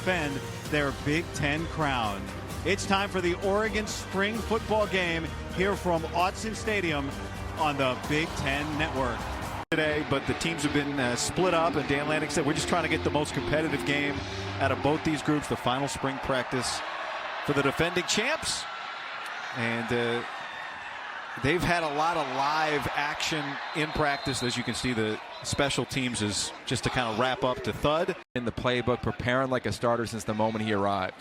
defend their Big Ten crown. It's time for the Oregon spring football game here from Autzen Stadium on the Big Ten Network. Today, but the teams have been split up, and Dan Lanning said we're just trying to get the most competitive game out of both these groups. The final spring practice for the defending champs, and they've had a lot of live action in practice. As you can see, the special teams is just to kind of wrap up to Thud. In the playbook, preparing like a starter since the moment he arrived.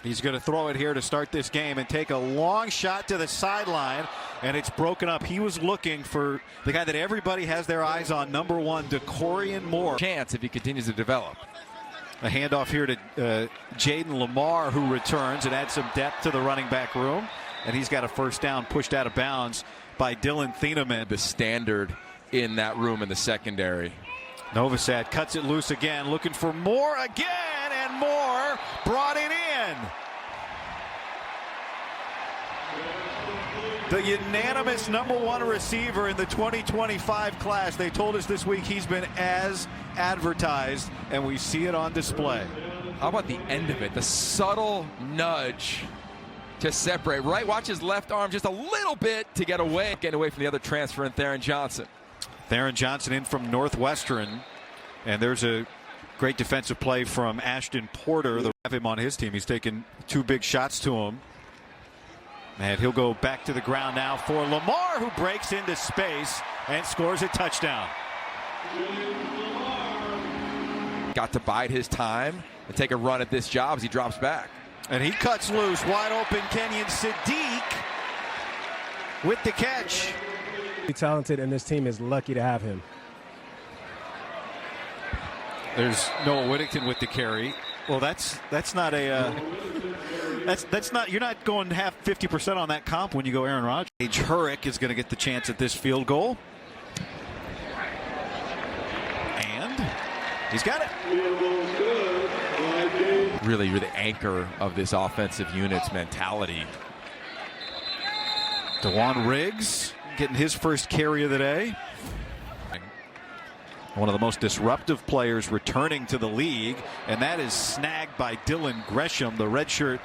He's going to throw it here to start this game and take a long shot to the sideline, and it's broken up. He was looking for the guy that everybody has their eyes on, number one, Decorian Moore. Chance if he continues to develop. A handoff here to Jaden Lamar, who returns and adds some depth to the running back room. And he's got a first down pushed out of bounds by Dylan Thieneman. The standard in that room in the secondary. Novosad cuts it loose again, looking for Moore again, and Moore brought it in. The unanimous number one receiver in the 2025 class. They told us this week he's been as advertised, and we see it on display. How about the end of it? The subtle nudge to separate. Right, watch his left arm just a little bit to get away. Getting away from the other transfer in Theron Johnson. Theron Johnson in from Northwestern, and there's a great defensive play from Ashton Porter. They have him on his team. He's taken two big shots to him. And he'll go back to the ground now for Lamar, who breaks into space and scores a touchdown. Got to bide his time and take a run at this job as he drops back. And he cuts loose, wide open. Kenyon Sadiq with the catch. He's talented, and this team is lucky to have him. There's Noah Whittington with the carry. Well, that's not a that's not, you're not going to have 50% on that comp when you go Aaron Rodgers. Hurrick is going to get the chance at this field goal, and he's got it. Really, you're the anchor of this offensive unit's mentality. Dewan Riggs getting his first carry of the day. One of the most disruptive players returning to the league, and that is snagged by Dylan Gresham, the redshirt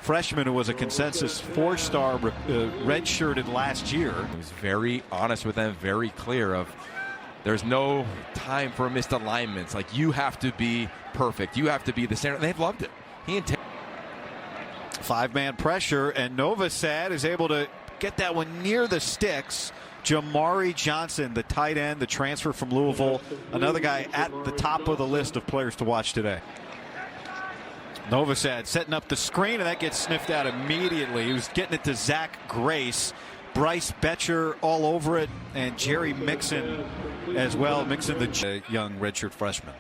freshman who was a consensus four-star redshirted last year. He was very honest with them, very clear of there's no time for missed alignments. Like, you have to be perfect. You have to be the center. They've loved it. Five-man pressure, and Novosad is able to get that one near the sticks. Jamari Johnson, the tight end, the transfer from Louisville, another guy at the top of the list of players to watch today. Novosad setting up the screen, and that gets sniffed out immediately. He was getting it to Zach Grace. Bryce Betcher all over it, and Jerry Mixon as well. Mixon, the young redshirt freshman.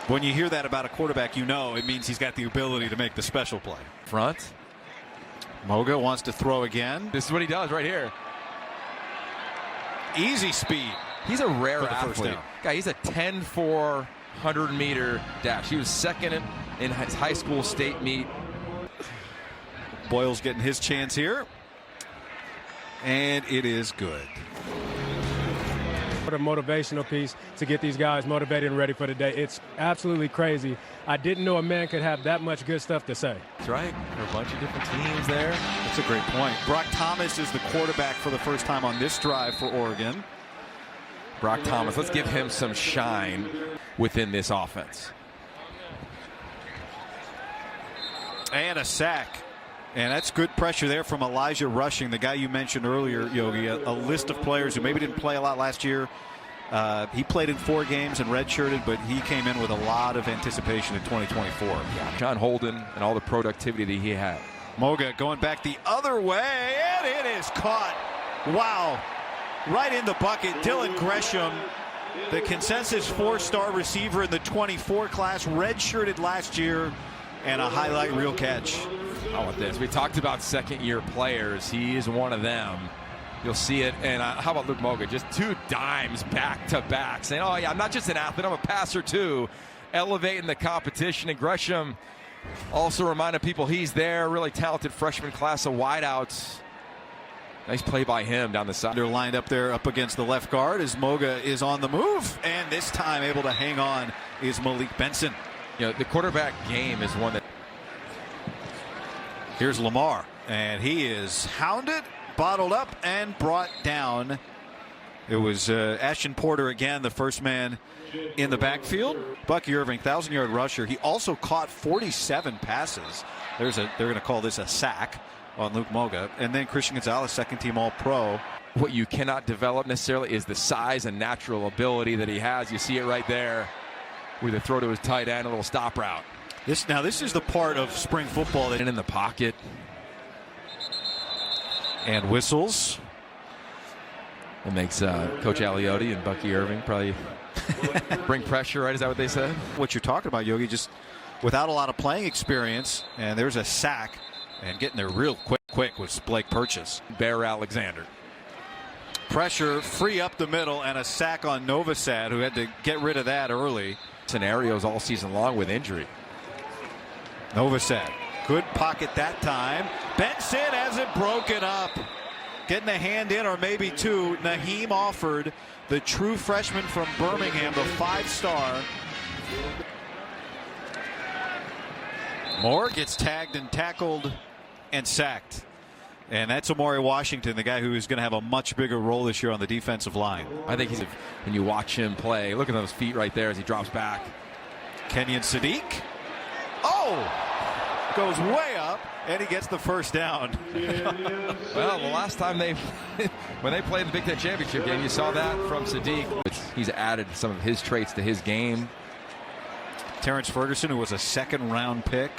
When you hear that about a quarterback, you know it means he's got the ability to make the special play. Front. Moga wants to throw again. This is what he does right here. Easy speed. He's a rare first athlete. down. Guy, he's a 10-4 100-meter dash. He was second in his high school state meet. Boyle's getting his chance here, and it is good. What a motivational piece to get these guys motivated and ready for the day. It's absolutely crazy. I didn't know a man could have that much good stuff to say. That's right. For a bunch of different teams there. That's a great point. Brock Thomas is the quarterback for the first time on this drive for Oregon. Brock Thomas, let's give him some shine within this offense. And a sack. And that's good pressure there from Elijah Rushing, the guy you mentioned earlier, Yogi. A list of players who maybe didn't play a lot last year. He played in 4 games and redshirted, but he came in with a lot of anticipation in 2024. Yeah. John Holden and all the productivity that he had. Moga going back the other way, and it is caught. Wow. Right in the bucket. Dylan Gresham, the consensus 4-star receiver in the 24 class, redshirted last year, and a highlight reel catch. How about this? We talked about second-year players. He is one of them. You'll see it. And how about Luke Moga? Just 2 dimes back-to-back, saying, oh, yeah, I'm not just an athlete, I'm a passer, too. Elevating the competition. And Gresham also reminded people he's there. Really talented freshman class of wideouts. Nice play by him down the side. They're lined up there up against the left guard as Moga is on the move. And this time able to hang on is Malik Benson. You know, the quarterback game is one that... Here's Lamar. And he is hounded, bottled up, and brought down. It was Ashton Porter again, the first man in the backfield. Bucky Irving, 1,000-yard rusher. He also caught 47 passes. They're going to call this a sack on Luke Moga. And then Christian Gonzalez, second-team All-Pro. What you cannot develop necessarily is the size and natural ability that he has. You see it right there with a throw to his tight end, a little stop route. This is the part of spring football that in the pocket. And whistles. It makes Coach Aliotti and Bucky Irving probably bring pressure, right? Is that what they said? What you're talking about, Yogi, just without a lot of playing experience, and there's a sack, and getting there real quick was Blake Purchase. Bear Alexander. Pressure, free up the middle, and a sack on Novosad, who had to get rid of that early. Scenarios all season long with injury. Novosad, good pocket that time. Benson has it broken up. Getting a hand in, or maybe two. Naheem Offord, the true freshman from Birmingham, the 5-star. Moore gets tagged and tackled and sacked. And that's Amari Washington, the guy who is going to have a much bigger role this year on the defensive line. I think when you watch him play, look at those feet right there as he drops back. Kenyon Sadiq. Oh! Goes way up, and he gets the first down. Well, the last time when they played the Big Ten Championship game, you saw that from Sadiq. He's added some of his traits to his game. Terrence Ferguson, who was a second-round pick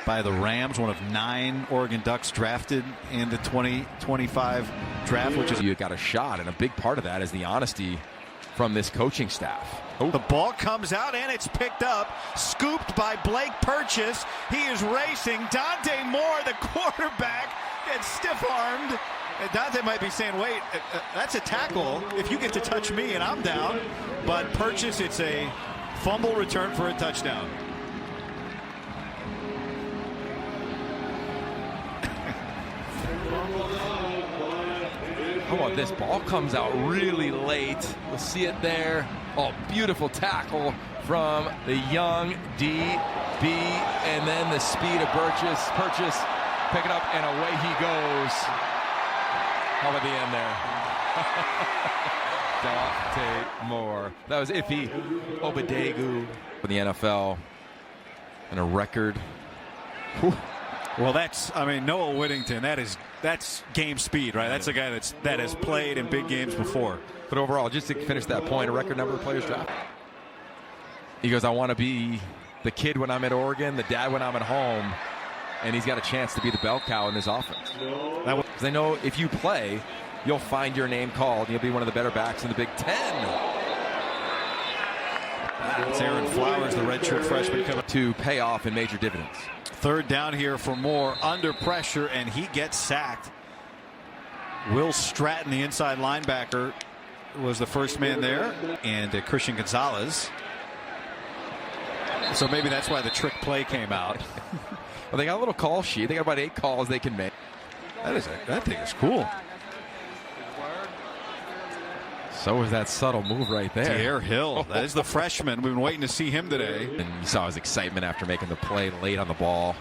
by the Rams, one of 9 Oregon Ducks drafted in the 2025 draft. Which is you got a shot, and a big part of that is the honesty from this coaching staff. Oh. The ball comes out, and it's picked up, scooped by Blake Purchase. He is racing. Dante Moore, the quarterback, gets stiff-armed. And Dante might be saying, wait, that's a tackle if you get to touch me and I'm down. But Purchase, it's a fumble return for a touchdown. How about this? Ball comes out really late. We'll see it there. Oh, beautiful tackle from the young DB. And then the speed of Purchase. Pick it up, and away he goes. How about the end there? Dante Moore. That was Iffy Obadegu for the NFL. And a record. Whew. Well, Noah Whittington, that's game speed, right? That's a guy that has played in big games before. But overall, just to finish that point, a record number of players drafted. He goes, I want to be the kid when I'm at Oregon, the dad when I'm at home, and he's got a chance to be the bell cow in this offense. Because they know if you play, you'll find your name called, and you'll be one of the better backs in the Big Ten. It's Aaron Flowers, the redshirt freshman, coming to pay off in major dividends. Third down here for Moore, under pressure, and he gets sacked. Will Stratton, the inside linebacker, was the first man there, and Christian Gonzalez. So maybe that's why the trick play came out. Well, they got a little call sheet. They got about 8 calls they can make. That thing is cool. So was that subtle move right there. Dare Hill, that is the freshman. We've been waiting to see him today. And you saw his excitement after making the play late on the ball.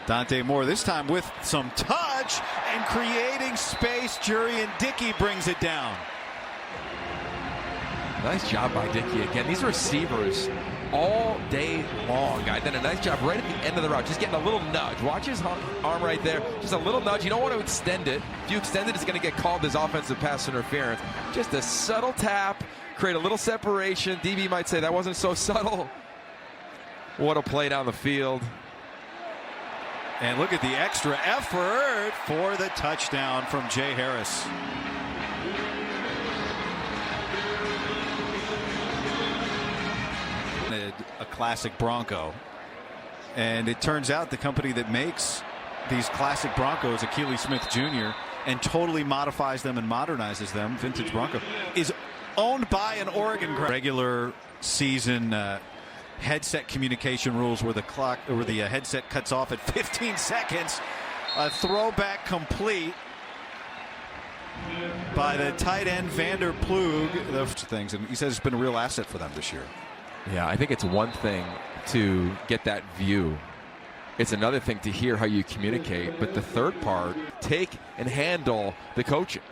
Dante Moore, this time with some touch and creating space. Jurian Dickey brings it down. Nice job by Dickey again. These receivers all day long, guy. Then a nice job right at the end of the route, just getting a little nudge. Watch his arm right there. Just a little nudge. You don't want to extend it. If you extend it, it's going to get called as offensive pass interference. Just a subtle tap, create a little separation. DB might say that wasn't so subtle. What a play down the field. And look at the extra effort for the touchdown from Jay Harris. A classic Bronco, and it turns out the company that makes these classic Broncos, Achilles Smith Jr., and totally modifies them and modernizes them, Vintage Bronco, is owned by an Oregon grad. Regular season headset communication rules where the headset cuts off at 15 seconds. A throwback complete. by the tight end Vander Plug. Things, and he says it's been a real asset for them this year. Yeah, I think it's one thing to get that view. It's another thing to hear how you communicate. But the third part, take and handle the coaching.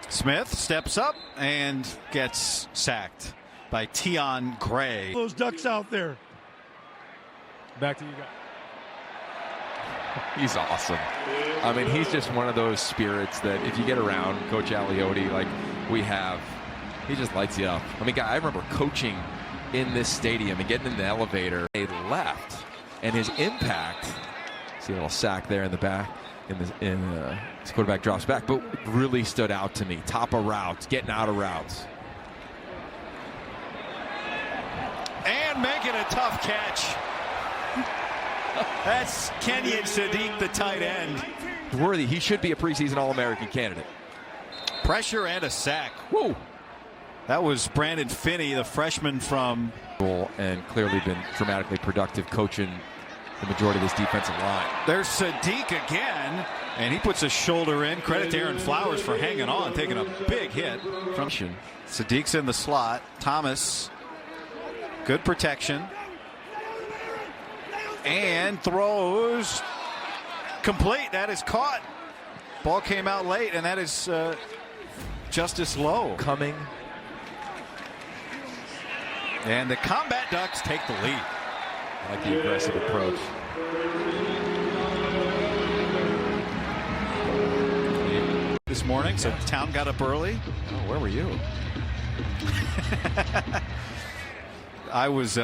Smith steps up and gets sacked by Tion Gray. Those Ducks out there. Back to you guys. He's awesome. I mean, he's just one of those spirits that if you get around Coach Aliotti like we have, he just lights you up. I mean, I remember coaching in this stadium and getting in the elevator. They left, and his impact, see a little sack there in the back, his quarterback drops back, but really stood out to me. Top of routes, getting out of routes. And making a tough catch. That's Kenyon Sadiq, the tight end. Worthy, he should be a preseason All-American candidate. Pressure and a sack. Whoa. That was Brandon Finney, the freshman from... And clearly been dramatically productive coaching the majority of this defensive line. There's Sadiq again, and he puts a shoulder in. Credit to Aaron Flowers for hanging on, taking a big hit. From Sadiq's in the slot. Thomas, good protection. And throws complete. That is caught. Ball came out late, and that is Justice Lowe. Coming. And the Combat Ducks take the lead. I like the aggressive approach. This morning, so town got up early. Oh, where were you? I was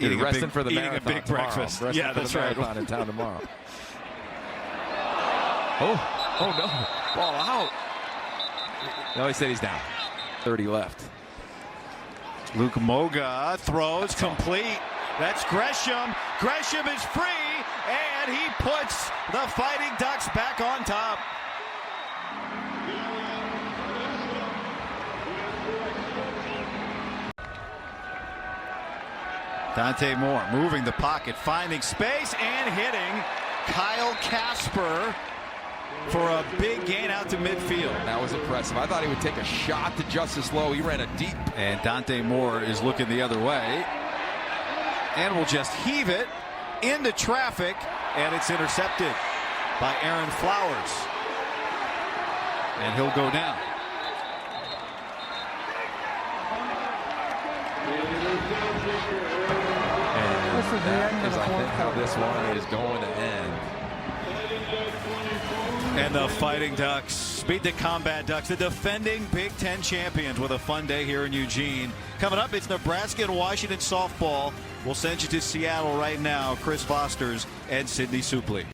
eating a big breakfast. Yeah, that's right. In town tomorrow. Oh no! Ball out. No, he said he's down. 30 left. Luke Moga throws complete. That's Gresham. Gresham is free, and he puts the Fighting Ducks back on top. Dante Moore moving the pocket, finding space, and hitting Kyle Casper for a big gain out to midfield. That was impressive. I thought he would take a shot to Justice Lowe. He ran a deep. And Dante Moore is looking the other way. And will just heave it into traffic, and it's intercepted by Aaron Flowers. And he'll go down. That is, I think, how this one is going to end. And the Fighting Ducks beat the Combat Ducks, the defending Big Ten champions, with a fun day here in Eugene. Coming up, it's Nebraska and Washington softball. We'll send you to Seattle right now. Chris Foster's and Sidney Supley.